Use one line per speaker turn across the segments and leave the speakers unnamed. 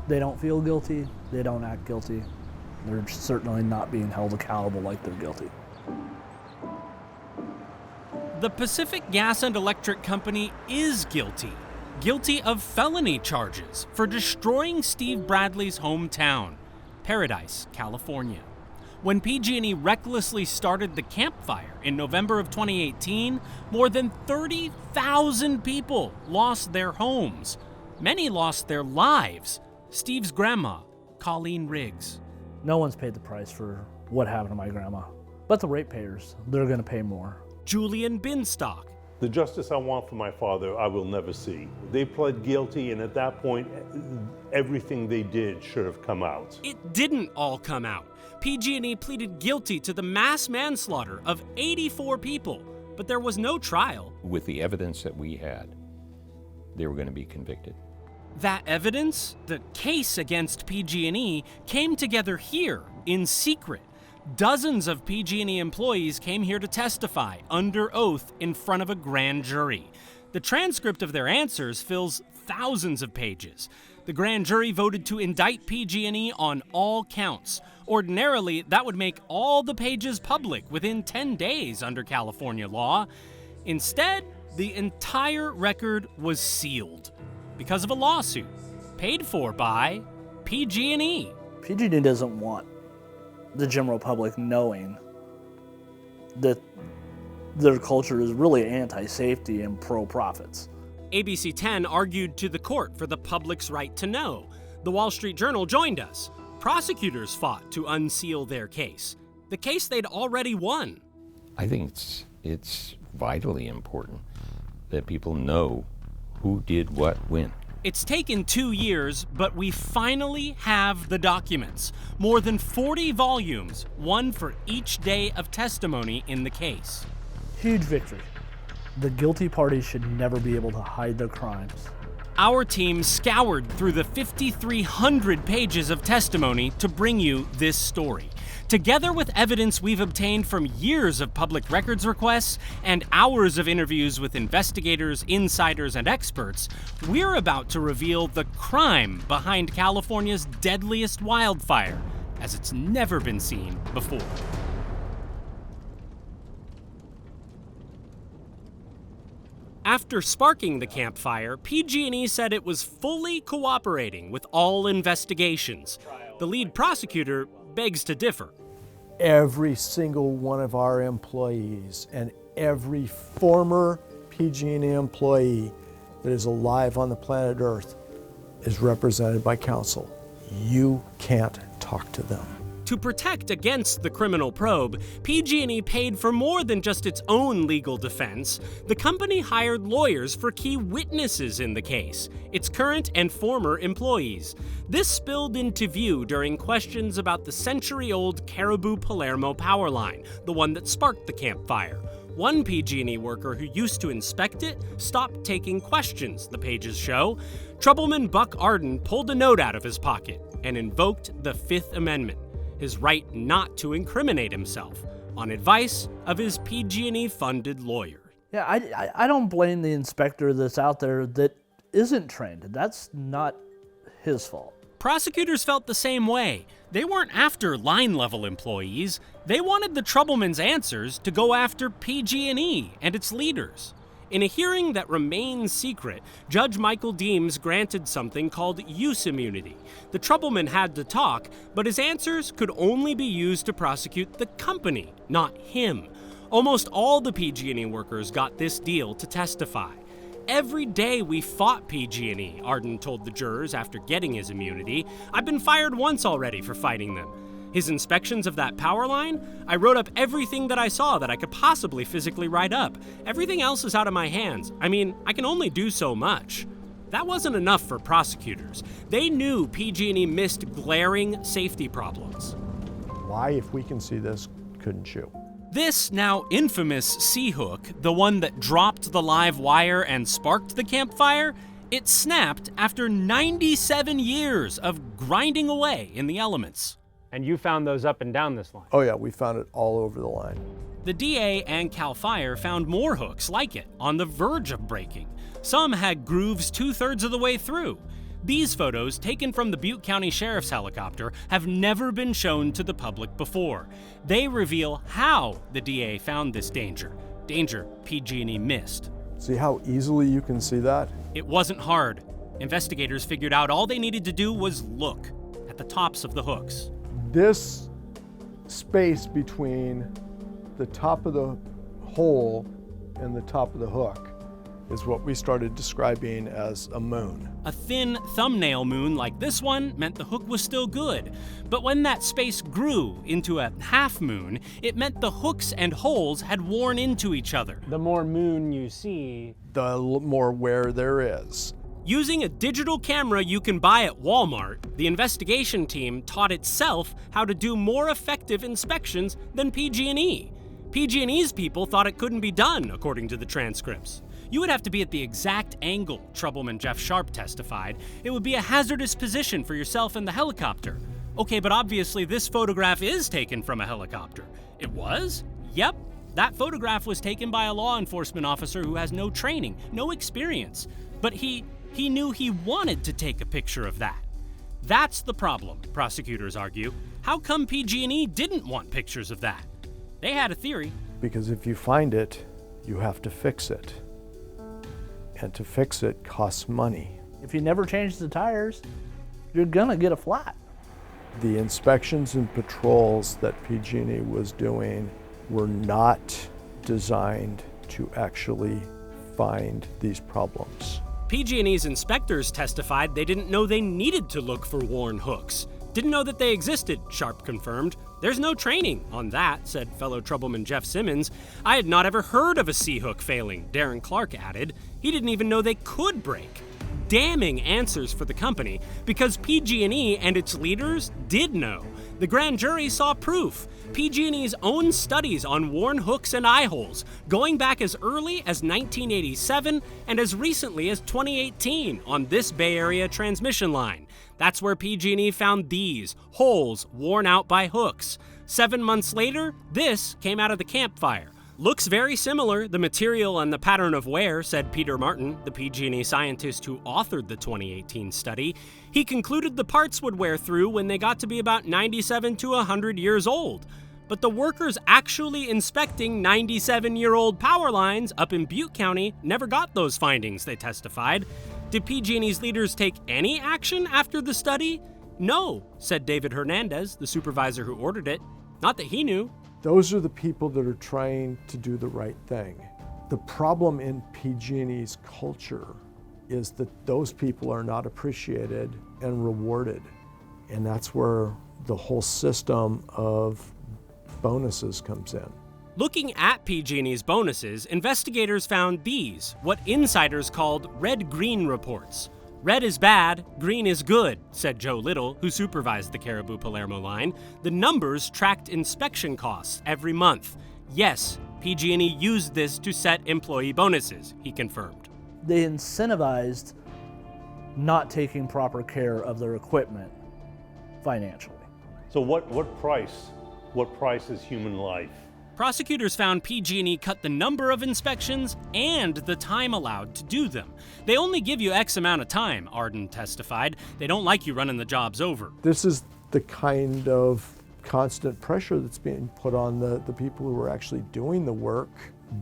They don't feel guilty, they don't act guilty. They're certainly not being held accountable like they're guilty.
The Pacific Gas and Electric Company is guilty of felony charges for destroying Steve Bradley's hometown, Paradise, California. When PG&E recklessly started the campfire in November of 2018, more than 30,000 people lost their homes. Many lost their lives. Steve's grandma, Colleen Riggs.
No one's paid the price for what happened to my grandma, but the ratepayers, they're going to pay more.
Julian Binstock.
The justice I want for my father, I will never see. They pled guilty, and at that point, everything they did should have come out.
It didn't all come out. PG&E pleaded guilty to the mass manslaughter of 84 people, but there was no trial.
With the evidence that we had, they were going to be convicted.
That evidence, the case against PG&E, came together here in secret. Dozens of PG&E employees came here to testify under oath in front of a grand jury. The transcript of their answers fills thousands of pages. The grand jury voted to indict PG&E on all counts. Ordinarily, that would make all the pages public within 10 days under California law. Instead, the entire record was sealed because of a lawsuit paid for by PG&E.
PG&E doesn't want the general public knowing that their culture is really anti-safety and pro-profits.
ABC 10 argued to the court for the public's right to know. The Wall Street Journal joined us. Prosecutors fought to unseal their case, the case they'd already won.
I think it's vitally important that people know who did what when.
It's taken 2 years, but we finally have the documents. More than 40 volumes, one for each day of testimony in the case.
Huge victory. The guilty parties should never be able to hide their crimes.
Our team scoured through the 5,300 pages of testimony to bring you this story. Together with evidence we've obtained from years of public records requests and hours of interviews with investigators, insiders, and experts, we're about to reveal the crime behind California's deadliest wildfire, as it's never been seen before. After sparking the campfire, PG&E said it was fully cooperating with all investigations. The lead prosecutor begs to differ.
Every single one of our employees and every former PG&E employee that is alive on the planet Earth is represented by counsel. You can't talk to them.
To protect against the criminal probe, PG&E paid for more than just its own legal defense. The company hired lawyers for key witnesses in the case, its current and former employees. This spilled into view during questions about the century-old Caribou Palermo power line, the one that sparked the campfire. One PG&E worker who used to inspect it stopped taking questions, the pages show. Troubleman Buck Arden pulled a note out of his pocket and invoked the Fifth Amendment, his right not to incriminate himself, on advice of his PG&E-funded lawyer.
Yeah, I don't blame the inspector that's out there that isn't trained. That's not his fault.
Prosecutors felt the same way. They weren't after line-level employees. They wanted the troubleman's answers to go after PG&E and its leaders. In a hearing that remains secret, Judge Michael Deems granted something called use immunity. The troubleman had to talk, but his answers could only be used to prosecute the company, not him. Almost all the PG&E workers got this deal to testify. Every day we fought PG&E, Arden told the jurors after getting his immunity. I've been fired once already for fighting them. His inspections of that power line, I wrote up everything that I saw that I could possibly physically write up. Everything else is out of my hands. I mean, I can only do so much. That wasn't enough for prosecutors. They knew PG&E missed glaring safety problems.
Why, if we can see this, couldn't you?
This now infamous C-hook, the one that dropped the live wire and sparked the campfire, it snapped after 97 years of grinding away in the elements.
And you found those up and down this line?
Oh yeah, we found it all over the line.
The DA and CAL FIRE found more hooks like it on the verge of breaking. Some had grooves 2/3 of the way through. These photos, taken from the Butte County Sheriff's helicopter, have never been shown to the public before. They reveal how the DA found this danger PG&E missed.
See how easily you can see that?
It wasn't hard. Investigators figured out all they needed to do was look at the tops of the hooks.
This space between the top of the hole and the top of the hook is what we started describing as a moon.
A thin thumbnail moon like this one meant the hook was still good. But when that space grew into a half moon, it meant the hooks and holes had worn into each other.
The more moon you see,
The more wear there is.
Using a digital camera you can buy at Walmart, the investigation team taught itself how to do more effective inspections than PG&E. PG&E's people thought it couldn't be done, according to the transcripts. You would have to be at the exact angle Troubleman Jeff Sharp testified. It would be a hazardous position for yourself and the helicopter. Okay, but obviously this photograph is taken from a helicopter. It was? Yep. That photograph was taken by a law enforcement officer who has no training, no experience. But he knew he wanted to take a picture of that. That's the problem, prosecutors argue. How come PG&E didn't want pictures of that? They had a theory.
Because if you find it, you have to fix it. And to fix it costs money.
If you never change the tires, you're gonna get a flat.
The inspections and patrols that PG&E was doing were not designed to actually find these problems.
PG&E's inspectors testified they didn't know they needed to look for worn hooks. Didn't know that they existed, Sharp confirmed. There's no training on that, said fellow Troubleman Jeff Simmons. I had not ever heard of a C-hook failing, Darren Clark added. He didn't even know they could break. Damning answers for the company, because PG&E and its leaders did know. The grand jury saw proof. PG&E's own studies on worn hooks and eye holes, going back as early as 1987 and as recently as 2018 on this Bay Area transmission line. That's where PG&E found these holes worn out by hooks. 7 months later, this came out of the campfire. Looks very similar, the material and the pattern of wear, said Peter Martin, the PG&E scientist who authored the 2018 study. He concluded the parts would wear through when they got to be about 97 to 100 years old. But the workers actually inspecting 97-year-old power lines up in Butte County never got those findings, they testified. Did PG&E's leaders take any action after the study? No, said David Hernandez, the supervisor who ordered it. Not that he knew.
Those are the people that are trying to do the right thing. The problem in PG&E's culture is that those people are not appreciated and rewarded. And that's where the whole system of bonuses comes in.
Looking at PG&E's bonuses, investigators found these, what insiders called red-green reports. Red is bad, green is good, said Joe Little, who supervised the Caribou Palermo line. The numbers tracked inspection costs every month. Yes, PG&E used this to set employee bonuses, he confirmed.
They incentivized not taking proper care of their equipment financially.
So what price? What price is human life?
Prosecutors found PG&E cut the number of inspections and the time allowed to do them. They only give you X amount of time, Arden testified. They don't like you running the jobs over.
This is the kind of constant pressure that's being put on the people who are actually doing the work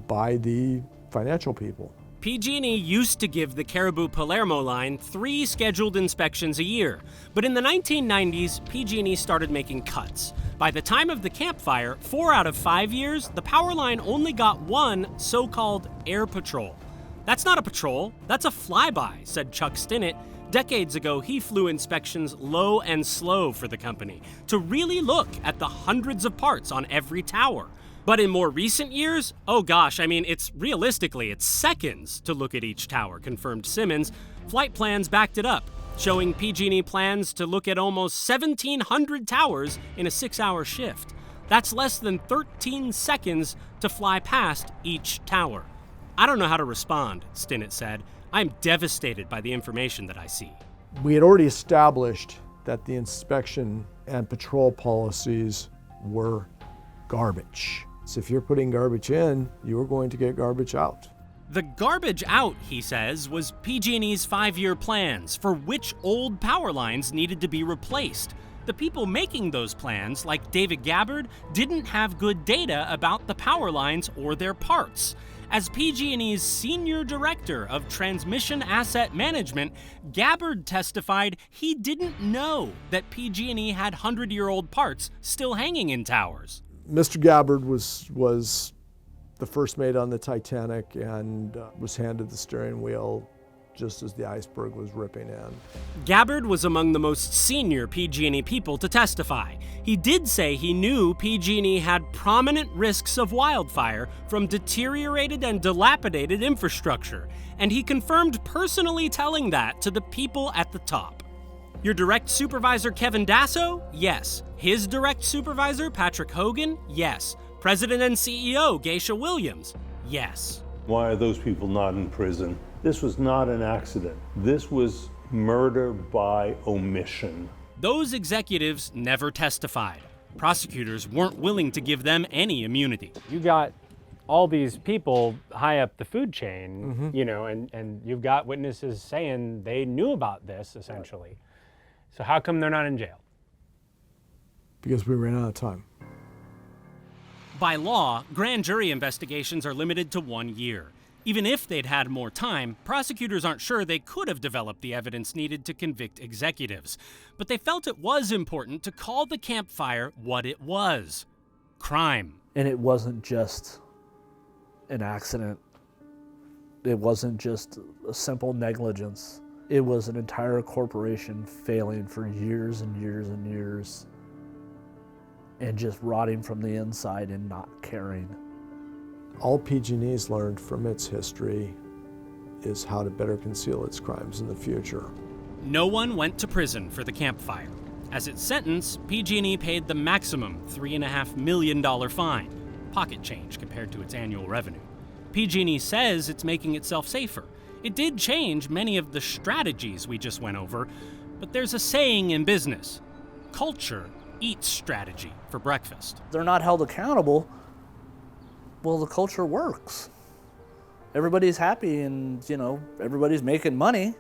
by the financial people.
PG&E used to give the Caribou Palermo line 3 scheduled inspections a year, but in the 1990s, PG&E started making cuts. By the time of the campfire, 4 out of 5 years, the power line only got 1 so-called air patrol. That's not a patrol, that's a flyby, said Chuck Stinnett. Decades ago, he flew inspections low and slow for the company to really look at the hundreds of parts on every tower. But in more recent years, oh gosh, it's seconds to look at each tower, confirmed Simmons. Flight plans backed it up, showing PG&E plans to look at almost 1,700 towers in a 6-hour shift. That's less than 13 seconds to fly past each tower. I don't know how to respond, Stinnett said. I'm devastated by the information that I see.
We had already established that the inspection and patrol policies were garbage. So if you're putting garbage in, you are going to get garbage out.
The garbage out, he says, was PG&E's 5-year plans for which old power lines needed to be replaced. The people making those plans, like David Gabbard, didn't have good data about the power lines or their parts. As PG&E's senior director of transmission asset management, Gabbard testified he didn't know that PG&E had 100-year-old parts still hanging in towers.
Mr. Gabbard was the first mate on the Titanic and was handed the steering wheel just as the iceberg was ripping in.
Gabbard was among the most senior PG&E people to testify. He did say he knew PG&E had prominent risks of wildfire from deteriorated and dilapidated infrastructure, and he confirmed personally telling that to the people at the top. Your direct supervisor, Kevin Dasso? Yes. His direct supervisor, Patrick Hogan? Yes. President and CEO, Geisha Williams? Yes.
Why are those people not in prison? This was not an accident. This was murder by omission.
Those executives never testified. Prosecutors weren't willing to give them any immunity.
You got all these people high up the food chain, you know, and you've got witnesses saying they knew about this, essentially. So how come they're not in jail?
Because we ran out of time.
By law, grand jury investigations are limited to 1 year. Even if they'd had more time, prosecutors aren't sure they could have developed the evidence needed to convict executives. But they felt it was important to call the Camp Fire what it was: crime.
And it wasn't just an accident. It wasn't just a simple negligence. It was an entire corporation failing for years and years and years and just rotting from the inside and not caring.
All PG&E's learned from its history is how to better conceal its crimes in the future.
No one went to prison for the Camp Fire. As its sentence, PG&E paid the maximum $3.5 million fine, pocket change compared to its annual revenue. PG&E says it's making itself safer. It did change many of the strategies we just went over, but there's a saying in business: culture eats strategy for breakfast.
They're not held accountable. Well, the culture works. Everybody's happy and, everybody's making money.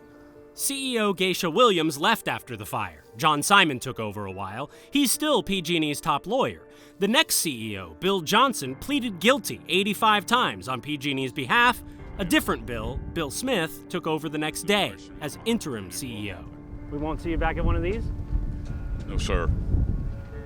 CEO Geisha Williams left after the fire. John Simon took over a while. He's still PG&E's top lawyer. The next CEO, Bill Johnson, pleaded guilty 85 times on PG&E's behalf. A different Bill, Bill Smith, took over the next day as interim CEO.
We won't see you back at one of these?
No, sir.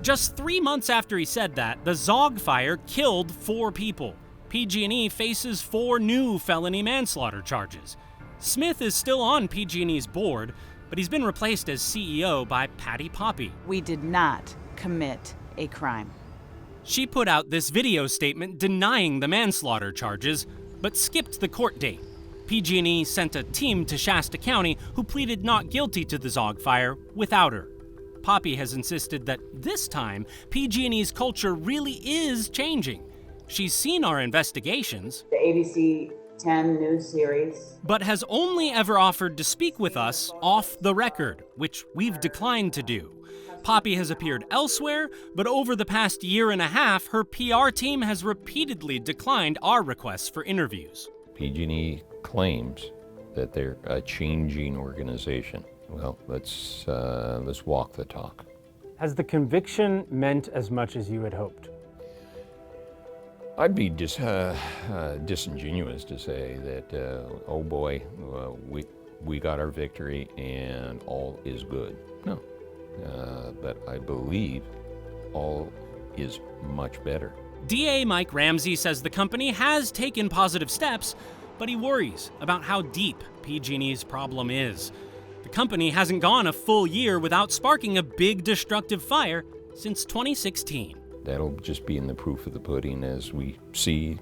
Just 3 months after he said that, the Zog fire killed 4 people. PG&E faces 4 new felony manslaughter charges. Smith is still on PG&E's board, but he's been replaced as CEO by Patty Poppe.
We did not commit a crime.
She put out this video statement denying the manslaughter charges, but skipped the court date. PG&E sent a team to Shasta County who pleaded not guilty to the Zog fire without her. Poppe has insisted that this time, PG&E's culture really is changing. She's seen our investigations,
the ABC 10 news series,
but has only ever offered to speak with us off the record, which we've declined to do. Poppe has appeared elsewhere, but over the past year and a half, her PR team has repeatedly declined our requests for interviews.
PG&E claims that they're a changing organization. Well, let's walk the talk.
Has the conviction meant as much as you had hoped?
I'd be disingenuous to say that, oh boy, we got our victory and all is good. No, but I believe all is much better.
DA Mike Ramsey says the company has taken positive steps, but he worries about how deep PG&E's problem is. The company hasn't gone a full year without sparking a big destructive fire since 2016.
That'll just be in the proof of the pudding as we see,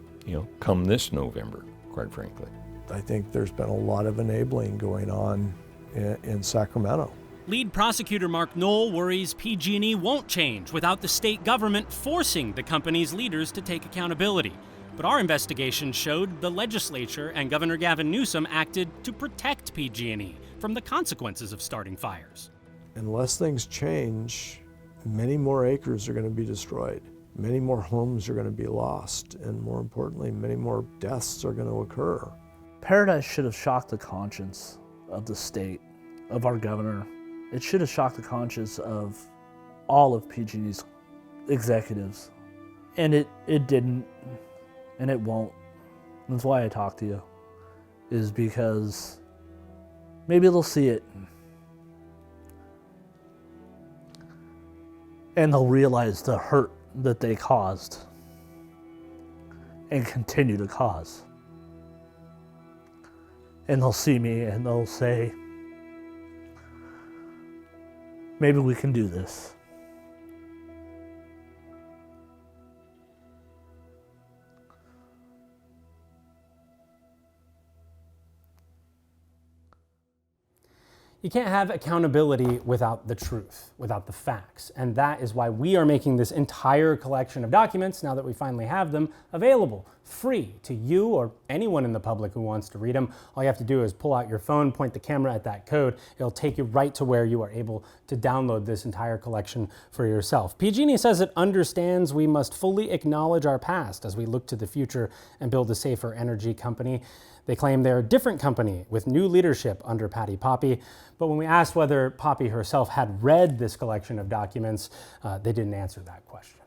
come this November, quite frankly.
I think there's been a lot of enabling going on in Sacramento.
Lead prosecutor Mark Knoll worries PG&E won't change without the state government forcing the company's leaders to take accountability. But our investigation showed the legislature and Governor Gavin Newsom acted to protect PG&E from the consequences of starting fires.
Unless things change, many more acres are going to be destroyed. Many more homes are going to be lost. And more importantly, many more deaths are going to occur.
Paradise should have shocked the conscience of the state, of our governor. It should have shocked the conscience of all of PG&E's executives. And it didn't, and it won't. That's why I talk to you, is because maybe they'll see it and they'll realize the hurt that they caused and continue to cause. And they'll see me and they'll say, maybe we can do this.
You can't have accountability without the truth, without the facts. And that is why we are making this entire collection of documents, now that we finally have them, available, free to you or anyone in the public who wants to read them. All you have to do is pull out your phone, point the camera at that code. It'll take you right to where you are able to download this entire collection for yourself. PG&E says it understands we must fully acknowledge our past as we look to the future and build a safer energy company. They claim they're a different company with new leadership under Patty Poppe. But when we asked whether Poppe herself had read this collection of documents, they didn't answer that question.